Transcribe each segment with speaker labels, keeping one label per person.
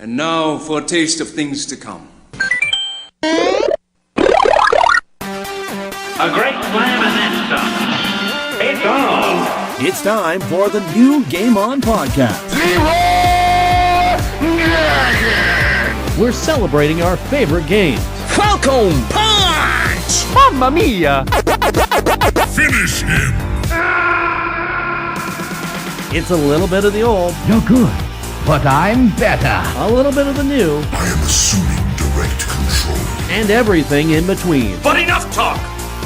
Speaker 1: And now for a taste of things to come.
Speaker 2: A great slam and then some. It's on.
Speaker 3: It's time for the new Game On podcast. We're celebrating our favorite games.
Speaker 4: Falcon Punch!
Speaker 3: Mamma mia!
Speaker 5: Finish him!
Speaker 3: It's a little bit of the old,
Speaker 4: You're good, but I'm better.
Speaker 3: a little bit of the new,
Speaker 5: I am assuming direct control.
Speaker 3: and everything in between.
Speaker 2: But enough talk.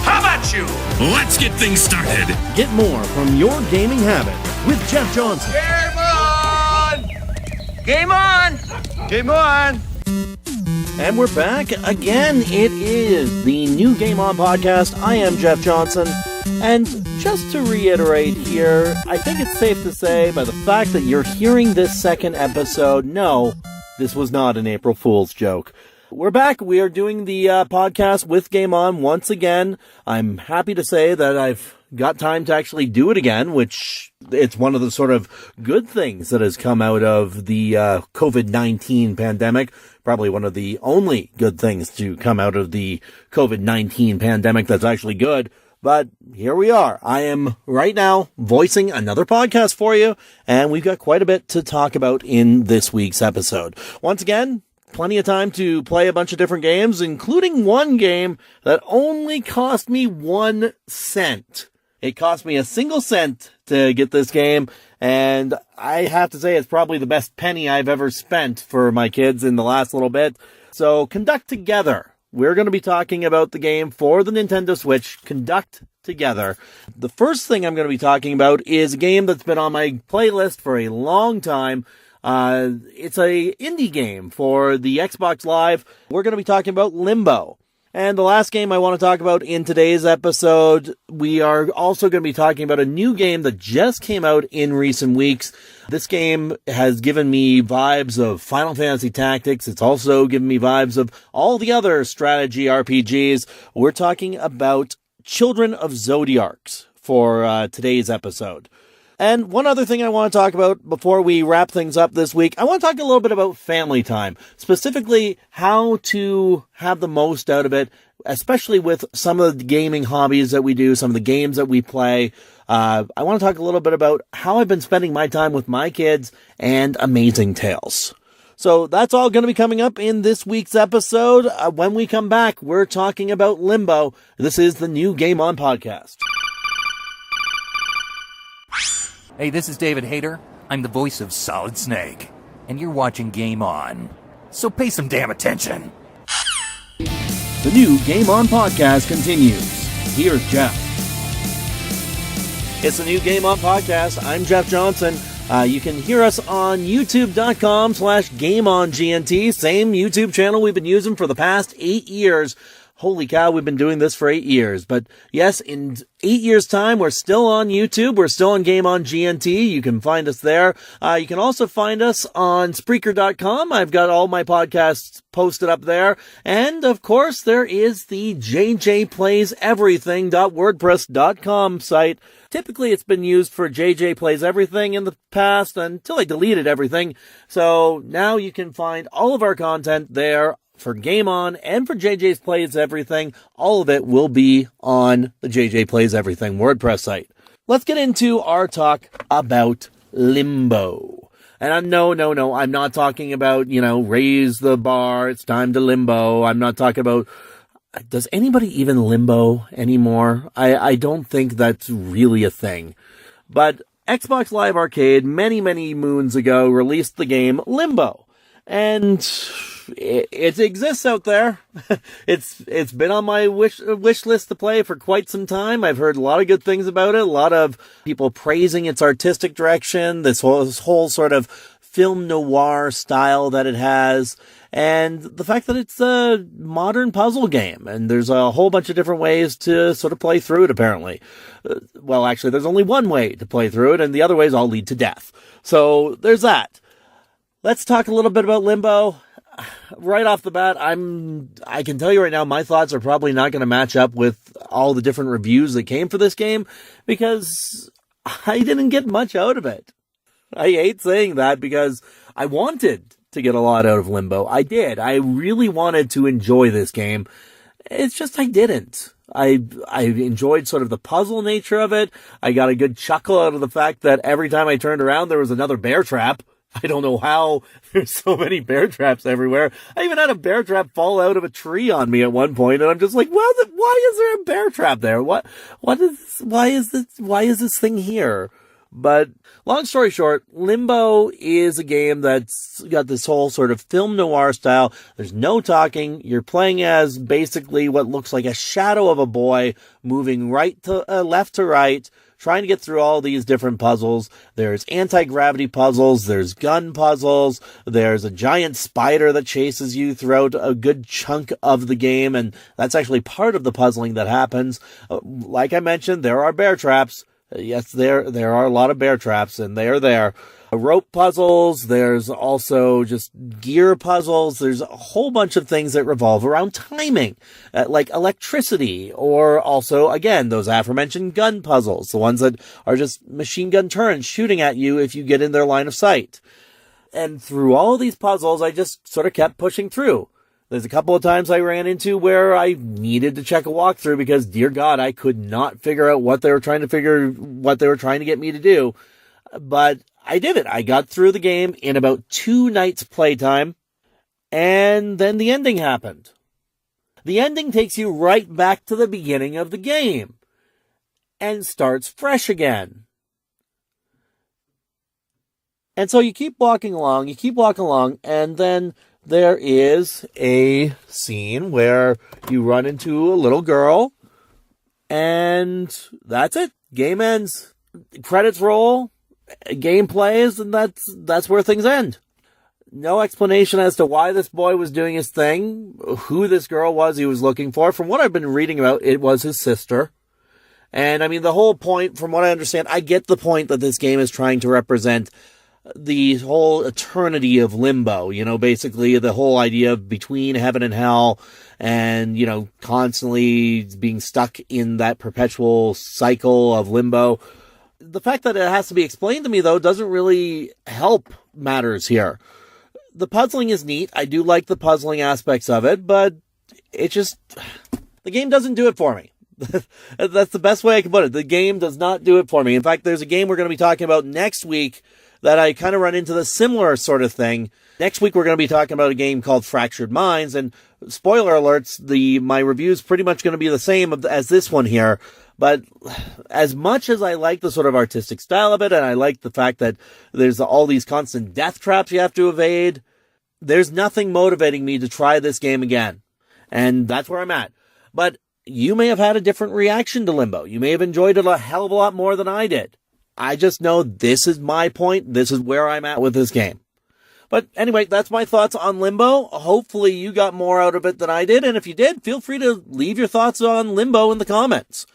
Speaker 2: How about you?
Speaker 5: Let's get things started.
Speaker 3: Get more from your gaming habit with Jeff Johnson.
Speaker 4: Game on! Game on! Game on!
Speaker 3: And we're back again. It is the new Game On podcast. I am Jeff Johnson. And just to reiterate here, I think it's safe to say by the fact that you're hearing this second episode, no, this was not an April Fool's joke. We're back. We are doing the podcast with Game On once again. I'm happy to say that I've got time to actually do it again, which it's one of the sort of good things that has come out of the COVID-19 pandemic. Probably one of the only good things to come out of the COVID-19 pandemic that's actually good. But here we are. I am right now voicing another podcast for you, and we've got quite a bit to talk about in this week's episode. Once again, plenty of time to play a bunch of different games, including one game that only cost me 1 cent. It cost me a single cent to get this game, and I have to say it's probably the best penny I've ever spent for my kids in the last little bit. So, Conduct Together. We're going to be talking about the game for the Nintendo Switch, Conduct Together. The first thing I'm going to be talking about is a game that's been on my playlist for a long time. It's a indie game for the Xbox Live. We're going to be talking about Limbo. And the last game I want to talk about in today's episode, we are also going to be talking about a new game that just came out in recent weeks. This game has given me vibes of Final Fantasy Tactics. It's also given me vibes of all the other strategy RPGs. We're talking about Children of Zodiarcs for today's episode. And one other thing I want to talk about before we wrap things up this week, I want to talk a little bit about family time, specifically how to have the most out of it, especially with some of the gaming hobbies that we do, some of the games that we play. I want to talk a little bit about how I've been spending my time with my kids and Amazing Tales. So that's all going to be coming up in this week's episode. When we come back, we're talking about Limbo. This is the new Game On podcast.
Speaker 6: Hey, this is David Hayter. I'm the voice of Solid Snake, and you're watching Game On. So pay some damn attention.
Speaker 3: The new Game On podcast continues. Here's Jeff. It's the new Game On podcast. I'm Jeff Johnson. You can hear us on youtube.com/GameOnGNT. Same YouTube channel we've been using for the past 8 years. Holy cow, we've been doing this for 8 years. But yes, in 8 years' time, we're still on YouTube. We're still on GameOnGNT. You can find us there. You can also find us on Spreaker.com. I've got all my podcasts posted up there. And, of course, there is the jjplayseverything.wordpress.com site. Typically, it's been used for JJ Plays Everything in the past until I deleted everything. So now you can find all of our content there. For Game On and for JJ's Plays Everything, all of it will be on the JJ Plays Everything WordPress site. Let's get into our talk about Limbo. And no, I'm not talking about, raise the bar, it's time to limbo. I'm not talking about, does anybody even limbo anymore? I don't think that's really a thing. But Xbox Live Arcade, many, many moons ago, released the game Limbo. And it exists out there. It's been on my wish list to play for quite some time. I've heard a lot of good things about it. A lot of people praising its artistic direction, this whole sort of film noir style that it has, and the fact that it's a modern puzzle game, and there's a whole bunch of different ways to sort of play through it, apparently. Well, actually, there's only one way to play through it, and the other ways all lead to death. So there's that. Let's talk a little bit about Limbo. Right off the bat, I can tell you right now, my thoughts are probably not going to match up with all the different reviews that came for this game, because I didn't get much out of it. I hate saying that because I wanted to get a lot out of Limbo. I did. I really wanted to enjoy this game. It's just I didn't. I enjoyed sort of the puzzle nature of it. I got a good chuckle out of the fact that every time I turned around, there was another bear trap. I don't know how there's so many bear traps everywhere. I even had a bear trap fall out of a tree on me at one point, and I'm just like, well, why is there a bear trap there? Why is this thing here? But long story short, Limbo is a game that's got this whole sort of film noir style. There's no talking. You're playing as basically what looks like a shadow of a boy moving left to right, trying to get through all these different puzzles. There's anti-gravity puzzles, there's gun puzzles, there's a giant spider that chases you throughout a good chunk of the game, and that's actually part of the puzzling that happens. Like I mentioned, there are bear traps. Yes, there are a lot of bear traps, and they are there. Rope puzzles, there's also just gear puzzles, there's a whole bunch of things that revolve around timing, like electricity, or also, again, those aforementioned gun puzzles, the ones that are just machine gun turrets shooting at you if you get in their line of sight. And through all these puzzles, I just sort of kept pushing through. There's a couple of times I ran into where I needed to check a walkthrough because, dear God, I could not figure out what they were trying to get me to do. But I did it. I got through the game in about 2 nights playtime, and then the ending happened. The ending takes you right back to the beginning of the game and starts fresh again. And so you keep walking along, and then there is a scene where you run into a little girl, and that's it. Game ends. Credits roll. Game plays, and that's where things end. No explanation as to why this boy was doing his thing, who this girl was he was looking for. From what I've been reading about, it was his sister. And I mean, the whole point, from what I understand, I get the point that this game is trying to represent the whole eternity of Limbo, basically the whole idea of between heaven and hell, and, constantly being stuck in that perpetual cycle of Limbo. The fact that it has to be explained to me, though, doesn't really help matters here. The puzzling is neat. I do like the puzzling aspects of it, but the game doesn't do it for me. That's the best way I can put it. The game does not do it for me. In fact, there's a game we're going to be talking about next week that I kind of run into the similar sort of thing. Next week, we're going to be talking about a game called Fractured Minds, and spoiler alerts, my review is pretty much going to be the same as this one here. But as much as I like the sort of artistic style of it, and I like the fact that there's all these constant death traps you have to evade, there's nothing motivating me to try this game again. And that's where I'm at. But you may have had a different reaction to Limbo. You may have enjoyed it a hell of a lot more than I did. I just know this is my point. This is where I'm at with this game. But anyway, that's my thoughts on Limbo. Hopefully you got more out of it than I did. And if you did, feel free to leave your thoughts on Limbo in the comments.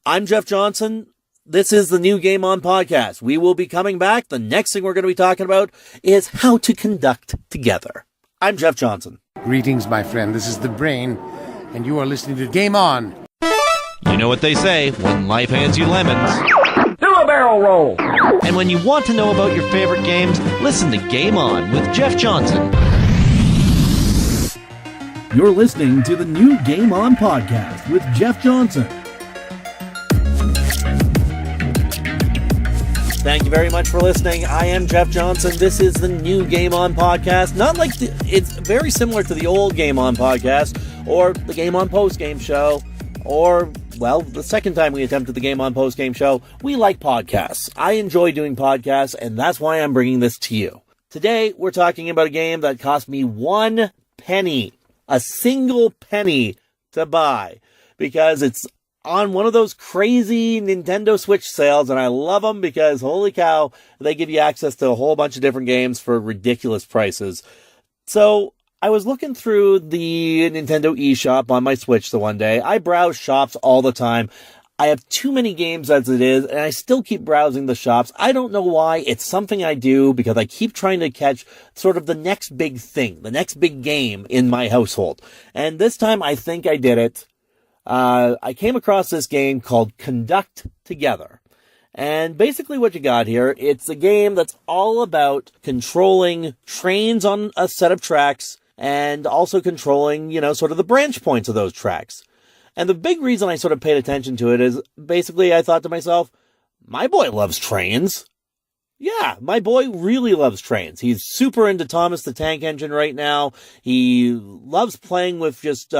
Speaker 3: I'm Jeff Johnson. This is the new Game On podcast. We will be coming back. The next thing we're going to be talking about is how to conduct together. I'm Jeff Johnson.
Speaker 7: Greetings, my friend. This is The Brain, and you are listening to Game On.
Speaker 8: You know what they say, when life hands you lemons.
Speaker 2: Do a barrel roll.
Speaker 8: And when you want to know about your favorite games, listen to Game On with Jeff Johnson.
Speaker 9: You're listening to the new Game On podcast with Jeff Johnson.
Speaker 3: Thank you very much for listening. I am Jeff Johnson. This is the new Game On podcast. It's very similar to the old Game On podcast, or the Game On post-game show, or, well, the second time we attempted the Game On post-game show. We like podcasts. I enjoy doing podcasts, and that's why I'm bringing this to you. Today, we're talking about a game that cost me 1 penny, a single penny to buy, because it's on one of those crazy Nintendo Switch sales, and I love them because, holy cow, they give you access to a whole bunch of different games for ridiculous prices. So, I was looking through the Nintendo eShop on my Switch the one day. I browse shops all the time. I have too many games as it is, and I still keep browsing the shops. I don't know why. It's something I do because I keep trying to catch sort of the next big thing, the next big game in my household. And this time, I think I did it. I came across this game called Conduct Together. And basically what you got here, it's a game that's all about controlling trains on a set of tracks and also controlling, sort of the branch points of those tracks. And the big reason I sort of paid attention to it is basically I thought to myself, my boy loves trains. Yeah, my boy really loves trains. He's super into Thomas the Tank Engine right now. He loves playing with just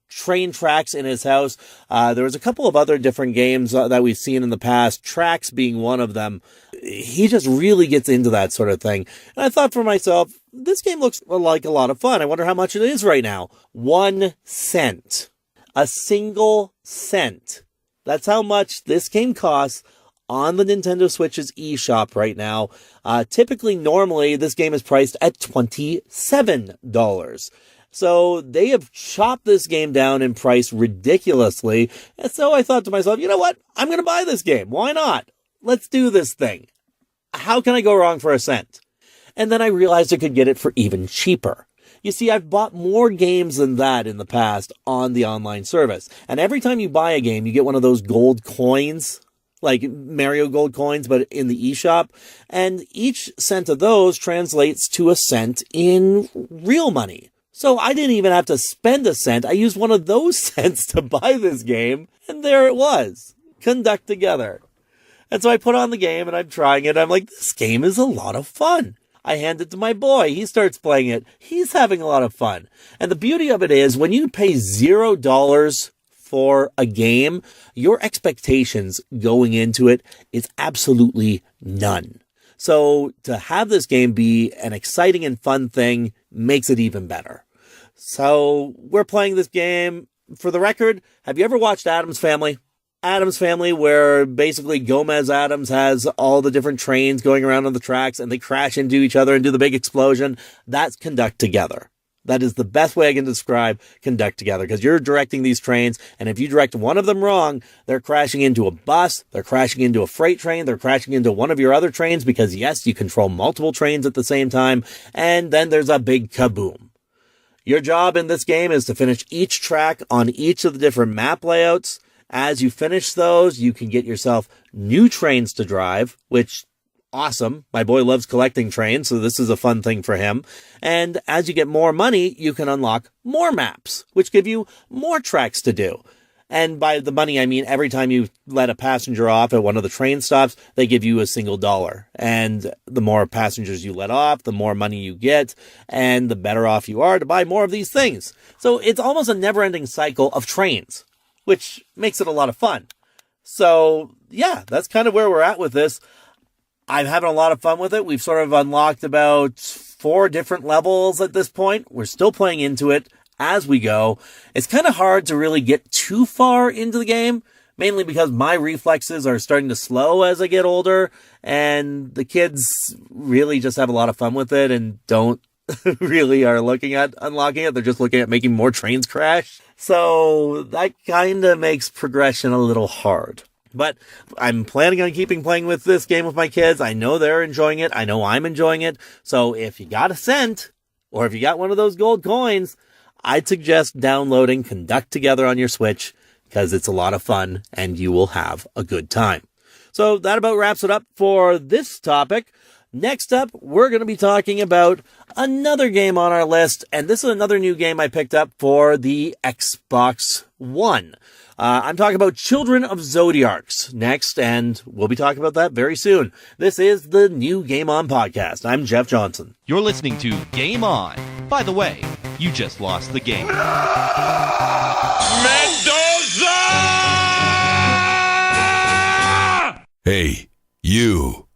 Speaker 3: train tracks in his house. There was a couple of other different games that we've seen in the past, tracks being one of them. He just really gets into that sort of thing. And I thought for myself, this game looks like a lot of fun. I wonder how much it is right now. 1 cent. A single cent. That's how much this game costs on the Nintendo Switch's eShop right now. Normally, this game is priced at $27. So they have chopped this game down in price ridiculously. And so I thought to myself, you know what? I'm going to buy this game. Why not? Let's do this thing. How can I go wrong for a cent? And then I realized I could get it for even cheaper. You see, I've bought more games than that in the past on the online service. And every time you buy a game, you get one of those gold coins, like Mario gold coins, but in the eShop. And each cent of those translates to a cent in real money. So I didn't even have to spend a cent. I used one of those cents to buy this game. And there it was. Conduct Together. And so I put on the game and I'm trying it. I'm like, this game is a lot of fun. I hand it to my boy. He starts playing it. He's having a lot of fun. And the beauty of it is when you pay $0 for a game, your expectations going into it is absolutely none. So to have this game be an exciting and fun thing makes it even better. So we're playing this game. For the record, have you ever watched Addams Family? Addams Family, where basically Gomez Addams has all the different trains going around on the tracks and they crash into each other and do the big explosion. That's Conduct Together. That is the best way I can describe Conduct Together, because you're directing these trains, and if you direct one of them wrong, they're crashing into a bus, they're crashing into a freight train, they're crashing into one of your other trains, because yes, you control multiple trains at the same time, and then there's a big kaboom. Your job in this game is to finish each track on each of the different map layouts. As you finish those, you can get yourself new trains to drive, which, awesome. My boy loves collecting trains, so this is a fun thing for him. And as you get more money, you can unlock more maps, which give you more tracks to do. And by the money, I mean every time you let a passenger off at one of the train stops, they give you a single $1. And the more passengers you let off, the more money you get, and the better off you are to buy more of these things. So it's almost a never-ending cycle of trains, which makes it a lot of fun. So, yeah, that's kind of where we're at with this. I'm having a lot of fun with it. We've sort of unlocked about 4 different levels at this point. We're still playing into it as we go. It's kind of hard to really get too far into the game, mainly because my reflexes are starting to slow as I get older, and the kids really just have a lot of fun with it and don't really are looking at unlocking it. They're just looking at making more trains crash. So that kind of makes progression a little hard. But I'm planning on keeping playing with this game with my kids. I know they're enjoying it. I know I'm enjoying it. So if you got a cent, or if you got one of those gold coins, I'd suggest downloading Conduct Together on your Switch, because it's a lot of fun and you will have a good time. So that about wraps it up for this topic. Next up, we're going to be talking about another game on our list, and this is another new game I picked up for the Xbox One. I'm talking about Children of Zodiarcs next, and we'll be talking about that very soon. This is the new Game On podcast. I'm Jeff Johnson.
Speaker 8: You're listening to Game On. By the way, you just lost the game.
Speaker 5: Mendoza! Hey, you.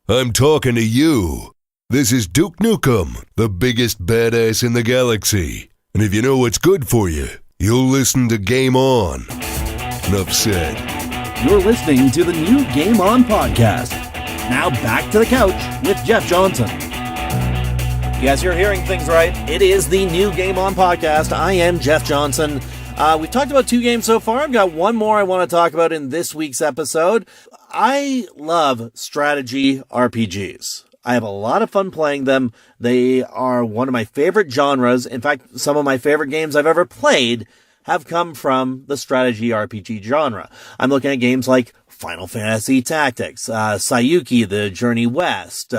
Speaker 5: I'm talking to you. This is Duke Nukem, the biggest badass in the galaxy. And if you know what's good for you, you'll listen to Game On. Enough said.
Speaker 9: You're listening to the new Game On podcast. Now back to the couch with Jeff Johnson.
Speaker 3: Yes, you're hearing things right. It is the new Game On podcast. I am Jeff Johnson. We've talked about 2 games so far. I've got one more I want to talk about in this week's episode. I love strategy RPGs. I have a lot of fun playing them. They are one of my favorite genres. In fact, some of my favorite games I've ever played have come from the strategy RPG genre. I'm looking at games like Final Fantasy Tactics, Sayuki, The Journey West,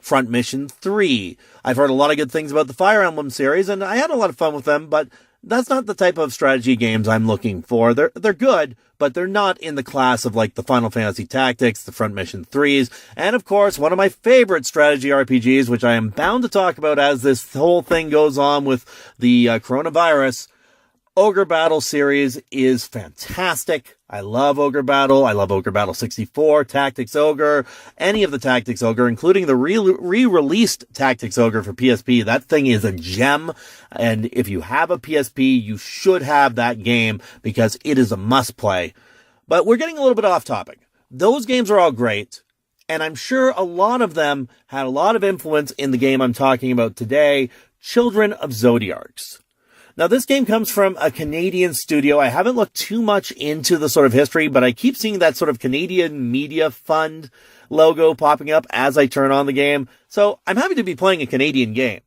Speaker 3: Front Mission 3. I've heard a lot of good things about the Fire Emblem series, and I had a lot of fun with them, but that's not the type of strategy games I'm looking for. They're good, but they're not in the class of like the Final Fantasy Tactics, the Front Mission 3s, and of course, one of my favorite strategy RPGs, which I am bound to talk about as this whole thing goes on with the coronavirus. Ogre Battle series is fantastic. I love Ogre Battle. I love Ogre Battle 64, Tactics Ogre, any of the Tactics Ogre, including the re-released Tactics Ogre for PSP. That thing is a gem. And if you have a PSP, you should have that game because it is a must play. But we're getting a little bit off topic. Those games are all great. And I'm sure a lot of them had a lot of influence in the game I'm talking about today, Children of Zodiarcs. Now, this game comes from a Canadian studio. I haven't looked too much into the sort of history, but I keep seeing that sort of Canadian Media Fund logo popping up as I turn on the game. So I'm happy to be playing a Canadian game.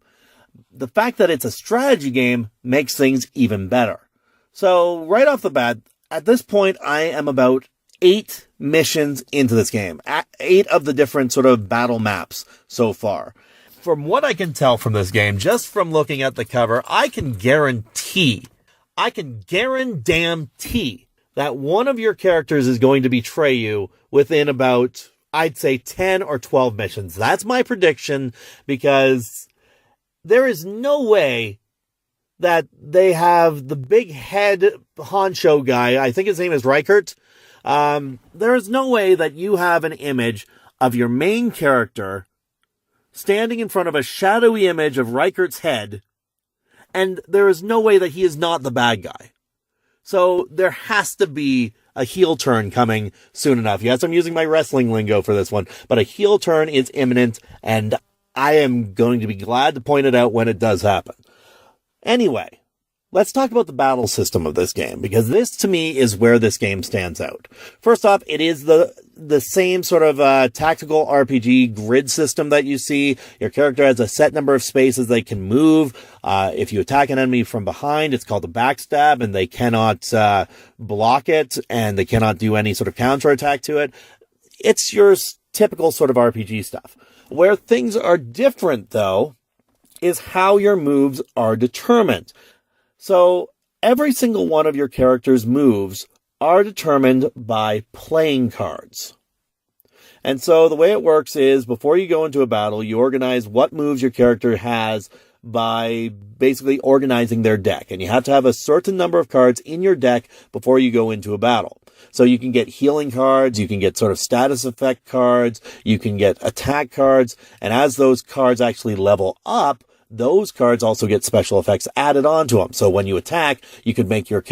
Speaker 3: The fact that it's a strategy game makes things even better. So right off the bat, at this point, I am about 8 missions into this game. 8 of the different sort of battle maps so far. From what I can tell from this game, just from looking at the cover, I can guarantee that one of your characters is going to betray you within about, I'd say, 10 or 12 missions. That's my prediction, because there is no way that they have the big head honcho guy, I think his name is Reichert. There is no way that you have an image of your main character standing in front of a shadowy image of Reichert's head, and there is no way that he is not the bad guy. So there has to be a heel turn coming soon enough. Yes, I'm using my wrestling lingo for this one, but a heel turn is imminent, and I am going to be glad to point it out when it does happen. Anyway, let's talk about the battle system of this game, because this, to me, is where this game stands out. First off, it is the same sort of tactical RPG grid system that you see. Your character has a set number of spaces they can move. If you attack an enemy from behind, it's called a backstab, and they cannot block it, and they cannot do any sort of counterattack to it. It's your typical sort of RPG stuff. Where things are different, though, is how your moves are determined. So every single one of your character's moves are determined by playing cards. And so the way it works is, before you go into a battle, you organize what moves your character has by basically organizing their deck. And you have to have a certain number of cards in your deck before you go into a battle. So you can get healing cards, you can get sort of status effect cards, you can get attack cards, and as those cards actually level up, those cards also get special effects added onto them. So when you attack, you could make your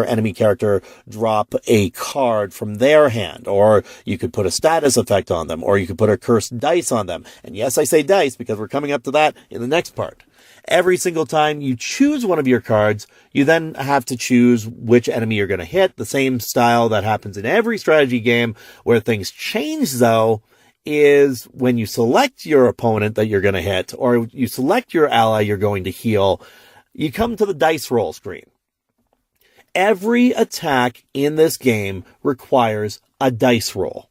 Speaker 3: enemy character drop a card from their hand, or you could put a status effect on them, or you could put a cursed dice on them. And yes, I say dice because we're coming up to that in the next part. Every single time you choose one of your cards, you then have to choose which enemy you're going to hit. The same style that happens in every strategy game. Where things change, though, is when you select your opponent that you're going to hit, or you select your ally you're going to heal, you come to the dice roll screen. Every attack in this game requires a dice roll.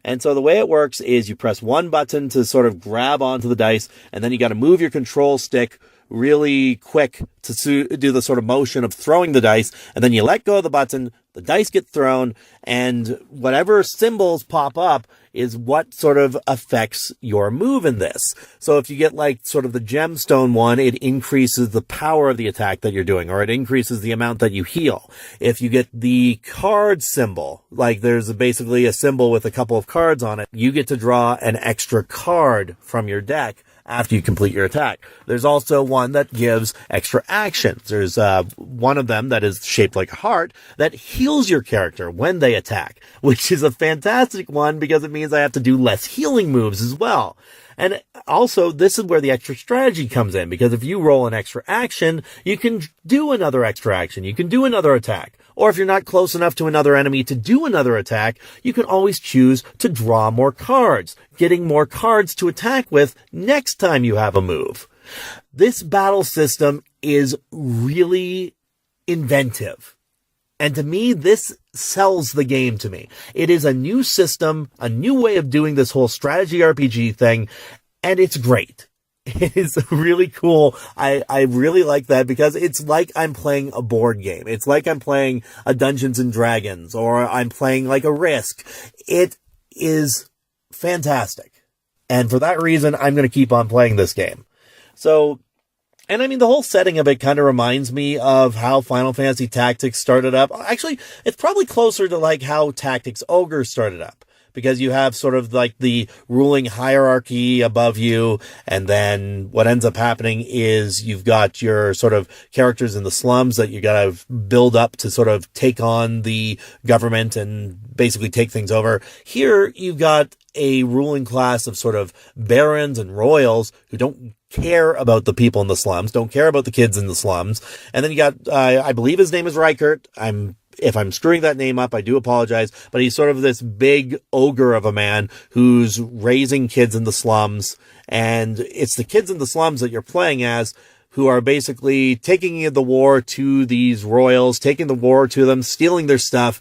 Speaker 3: And so the way it works is you press one button to sort of grab onto the dice, and then you got to move your control stick really quick to do the sort of motion of throwing the dice, and then you let go of the button, the dice get thrown, and whatever symbols pop up is what sort of affects your move in this. So if you get like sort of the gemstone one, it increases the power of the attack that you're doing, or it increases the amount that you heal. If you get the card symbol, like there's basically a symbol with a couple of cards on it, you get to draw an extra card from your deck after you complete your attack. There's also one that gives extra actions. There's one of them that is shaped like a heart that heals your character when they attack, which is a fantastic one because it means I have to do less healing moves as well. And also, this is where the extra strategy comes in, because if you roll an extra action, you can do another extra action. You can do another attack. Or if you're not close enough to another enemy to do another attack, you can always choose to draw more cards, getting more cards to attack with next time you have a move. This battle system is really inventive. And to me, this sells the game to me. It is a new system, a new way of doing this whole strategy RPG thing, and it's great. It is really cool. I really like that because it's like I'm playing a board game. It's like I'm playing a Dungeons and Dragons, or I'm playing like a Risk. It is fantastic. And for that reason, I'm going to keep on playing this game. So, and I mean, the whole setting of it kind of reminds me of how Final Fantasy Tactics started up. Actually, it's probably closer to like how Tactics Ogre started up. Because you have sort of like the ruling hierarchy above you, and then what ends up happening is you've got your sort of characters in the slums that you gotta build up to sort of take on the government and basically take things over. Here, you've got a ruling class of sort of barons and royals who don't care about the people in the slums, don't care about the kids in the slums. And then you got, I believe his name is Reichert. If I'm screwing that name up, I do apologize, but he's sort of this big ogre of a man who's raising kids in the slums, and it's the kids in the slums that you're playing as who are basically taking the war to these royals, taking the war to them, stealing their stuff,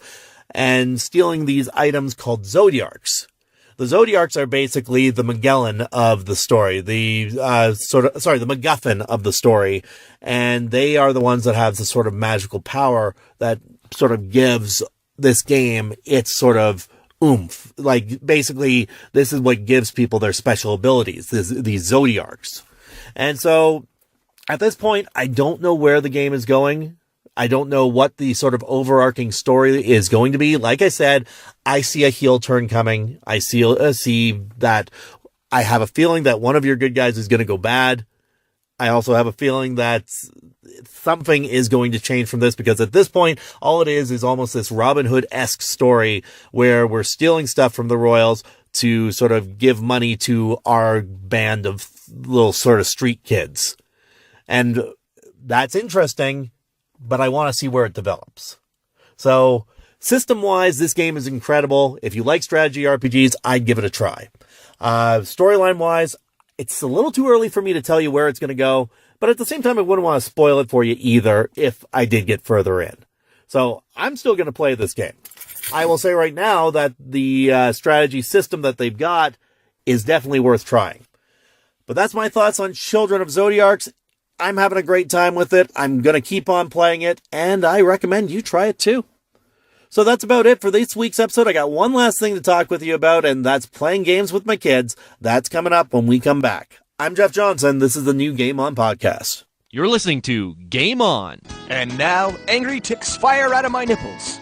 Speaker 3: and stealing these items called Zodiarcs. The Zodiarcs are basically the Magellan of the story, the MacGuffin of the story, and they are the ones that have the sort of magical power that sort of gives this game its sort of oomph. Like, basically, this is what gives people their special abilities, these Zodiarcs. And so, at this point, I don't know where the game is going. I don't know what the sort of overarching story is going to be. Like I said, I see a heel turn coming. I see that I have a feeling that one of your good guys is going to go bad. I also have a feeling that something is going to change from this, because at this point, all it is almost this Robin Hood-esque story where we're stealing stuff from the royals to sort of give money to our band of little sort of street kids. And that's interesting, but I want to see where it develops. So, system-wise, this game is incredible. If you like strategy RPGs, I'd give it a try. Storyline-wise, it's a little too early for me to tell you where it's going to go, but at the same time, I wouldn't want to spoil it for you either if I did get further in. So, I'm still going to play this game. I will say right now that the strategy system that they've got is definitely worth trying. But that's my thoughts on Children of Zodiarcs. I'm having a great time with it. I'm going to keep on playing it, and I recommend you try it too. So that's about it for this week's episode. I got one last thing to talk with you about, and that's playing games with my kids. That's coming up when we come back. I'm Jeff Johnson. This is the new Game On podcast.
Speaker 8: You're listening to Game On.
Speaker 4: And now, angry ticks fire out of my nipples.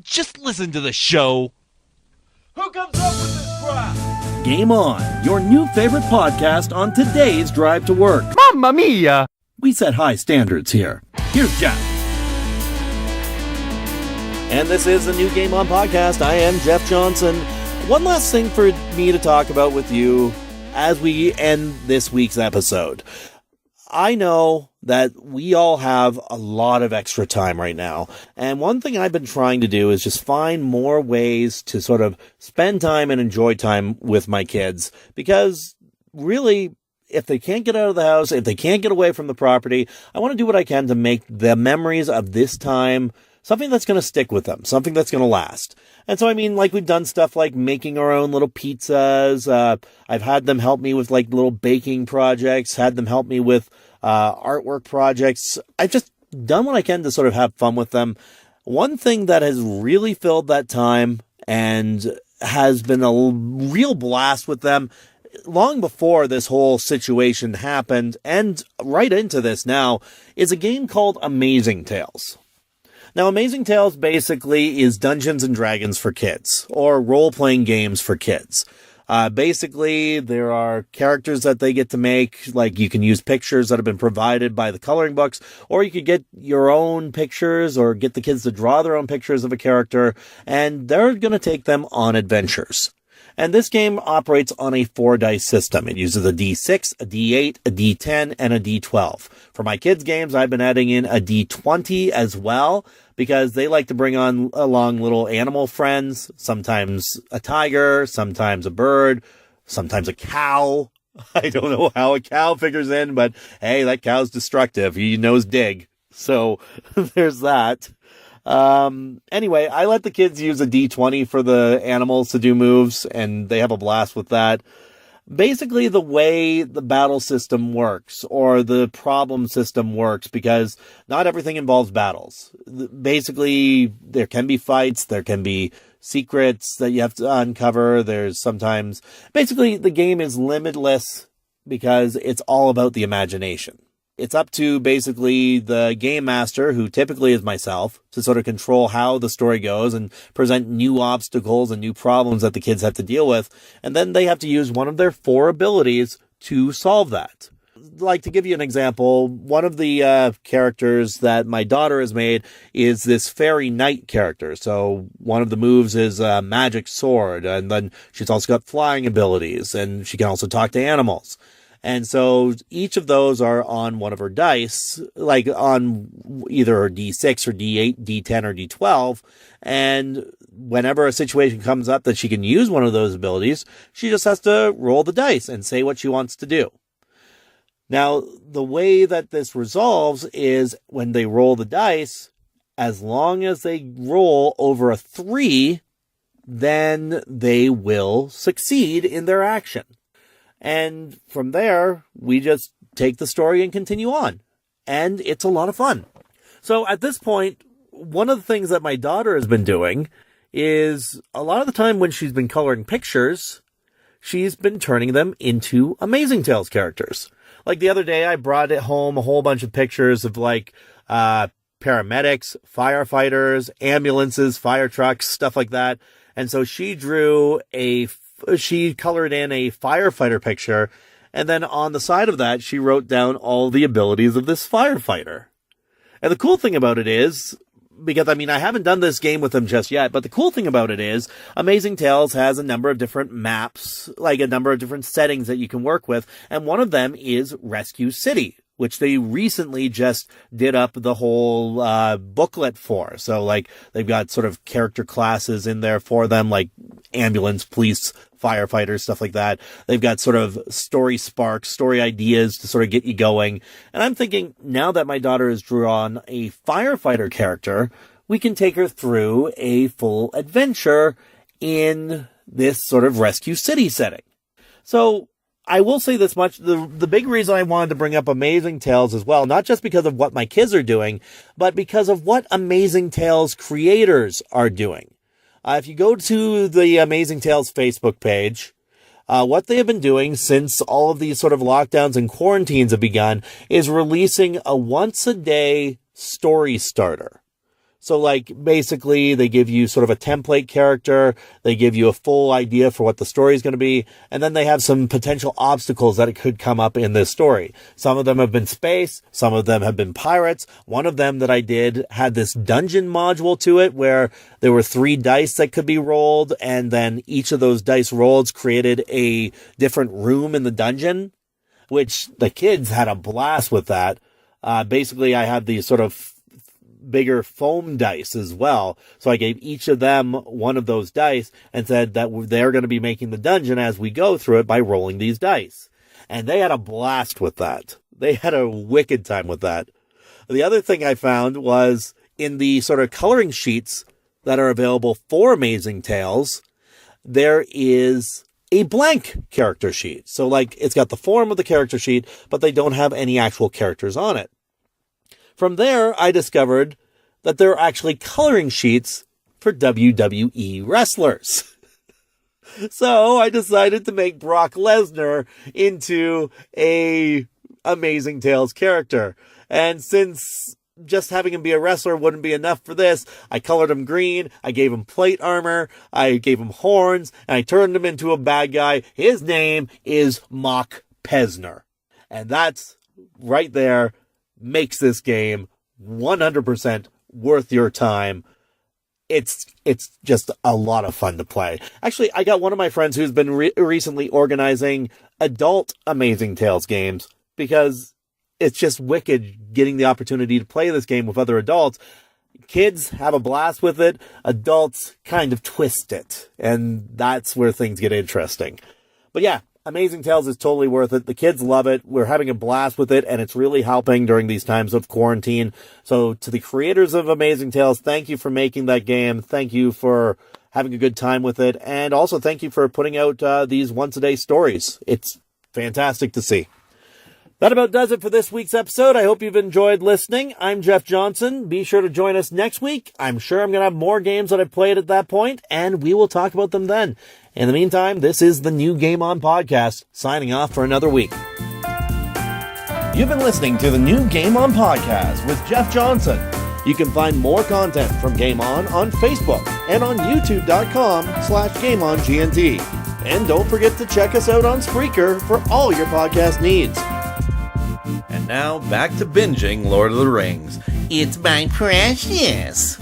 Speaker 8: Just listen to the show.
Speaker 4: Who comes up with this crap?
Speaker 9: Game On, your new favorite podcast on today's drive to work.
Speaker 4: Mamma mia!
Speaker 9: We set high standards here. Here's Jeff.
Speaker 3: And this is the new Game On podcast. I am Jeff Johnson. One last thing for me to talk about with you as we end this week's episode. I know that we all have a lot of extra time right now. And one thing I've been trying to do is just find more ways to sort of spend time and enjoy time with my kids. Because really, if they can't get out of the house, if they can't get away from the property, I want to do what I can to make the memories of this time something that's going to stick with them, something that's going to last. And so, I mean, like, we've done stuff like making our own little pizzas. I've had them help me with like little baking projects, had them help me with artwork projects. I've just done what I can to sort of have fun with them. One thing that has really filled that time and has been a real blast with them long before this whole situation happened and right into this now is a game called Amazing Tales. Now, Amazing Tales basically is Dungeons and Dragons for kids, or role-playing games for kids. Basically, there are characters that they get to make, like you can use pictures that have been provided by the coloring books, or you could get your own pictures, or get the kids to draw their own pictures of a character, and they're going to take them on adventures. And this game operates on a 4-dice system. It uses a D6, a D8, a D10, and a D12. For my kids' games, I've been adding in a D20 as well, because they like to bring along little animal friends, sometimes a tiger, sometimes a bird, sometimes a cow. I don't know how a cow figures in, but hey, that cow's destructive. He knows dig. So there's that. Anyway, I let the kids use a D20 for the animals to do moves, and they have a blast with that. Basically, the way the battle system works, or the problem system works, because not everything involves battles. Basically, there can be fights, there can be secrets that you have to uncover, there's sometimes... Basically, the game is limitless because it's all about the imagination. It's up to basically the game master, who typically is myself, to sort of control how the story goes and present new obstacles and new problems that the kids have to deal with. And then they have to use one of their 4 abilities to solve that. Like, to give you an example, one of the characters that my daughter has made is this fairy knight character. So one of the moves is a magic sword, and then she's also got flying abilities, and she can also talk to animals. And so each of those are on one of her dice, like on either her D6 or D8, D10 or D12. And whenever a situation comes up that she can use one of those abilities, she just has to roll the dice and say what she wants to do. Now, the way that this resolves is when they roll the dice, as long as they roll over a 3, then they will succeed in their action. And from there, we just take the story and continue on. And it's a lot of fun. So at this point, one of the things that my daughter has been doing is a lot of the time when she's been coloring pictures, she's been turning them into Amazing Tales characters. Like the other day, I brought it home a whole bunch of pictures of like paramedics, firefighters, ambulances, fire trucks, stuff like that. And so she colored in a firefighter picture, and then on the side of that, she wrote down all the abilities of this firefighter. And the cool thing about it is, because, I mean, I haven't done this game with them just yet, but the cool thing about it is, Amazing Tales has a number of different maps, like a number of different settings that you can work with, and one of them is Rescue City, which they recently just did up the whole booklet for. So, like, they've got sort of character classes in there for them, like ambulance, police, firefighters, stuff like that. They've got sort of story sparks, story ideas to sort of get you going. And I'm thinking, now that my daughter has drawn a firefighter character, we can take her through a full adventure in this sort of Rescue City setting. So I will say this much, the big reason I wanted to bring up Amazing Tales as well, not just because of what my kids are doing, but because of what Amazing Tales creators are doing. If you go to the Amazing Tales Facebook page, what they have been doing since all of these sort of lockdowns and quarantines have begun is releasing a once-a-day story starter. So, like, basically, they give you sort of a template character, they give you a full idea for what the story is going to be, and then they have some potential obstacles that it could come up in this story. Some of them have been space, some of them have been pirates. One of them that I did had this dungeon module to it, where there were 3 dice that could be rolled, and then each of those dice rolls created a different room in the dungeon, which the kids had a blast with that. Basically, I had these sort of bigger foam dice as well. So I gave each of them one of those dice and said that they're going to be making the dungeon as we go through it by rolling these dice. And they had a blast with that. They had a wicked time with that. The other thing I found was in the sort of coloring sheets that are available for Amazing Tales, there is a blank character sheet. So, like, it's got the form of the character sheet, but they don't have any actual characters on it. From there, I discovered that there are actually coloring sheets for WWE wrestlers. So I decided to make Brock Lesnar into a Amazing Tales character. And since just having him be a wrestler wouldn't be enough for this, I colored him green, I gave him plate armor, I gave him horns, and I turned him into a bad guy. His name is Mock Pesner. And that's right there makes this game 100% worth your time. It's just a lot of fun to play. Actually, I got one of my friends who's been recently organizing adult Amazing Tales games because it's just wicked getting the opportunity to play this game with other adults. Kids have a blast with it. Adults kind of twist it. And that's where things get interesting. But yeah, Amazing Tales is totally worth it. The kids love it. We're having a blast with it, and it's really helping during these times of quarantine. So to the creators of Amazing Tales, thank you for making that game. Thank you for having a good time with it. And also thank you for putting out these once-a-day stories. It's fantastic to see. That about does it for this week's episode. I hope you've enjoyed listening. I'm Jeff Johnson. Be sure to join us next week. I'm sure I'm going to have more games that I've played at that point, and we will talk about them then. In the meantime, this is the New Game On Podcast, signing off for another week.
Speaker 9: You've been listening to the New Game On Podcast with Jeff Johnson.
Speaker 3: You can find more content from Game On Facebook and on youtube.com/GameOnGNT. And don't forget to check us out on Spreaker for all your podcast needs.
Speaker 8: And now, back to binging Lord of the Rings.
Speaker 10: It's my precious.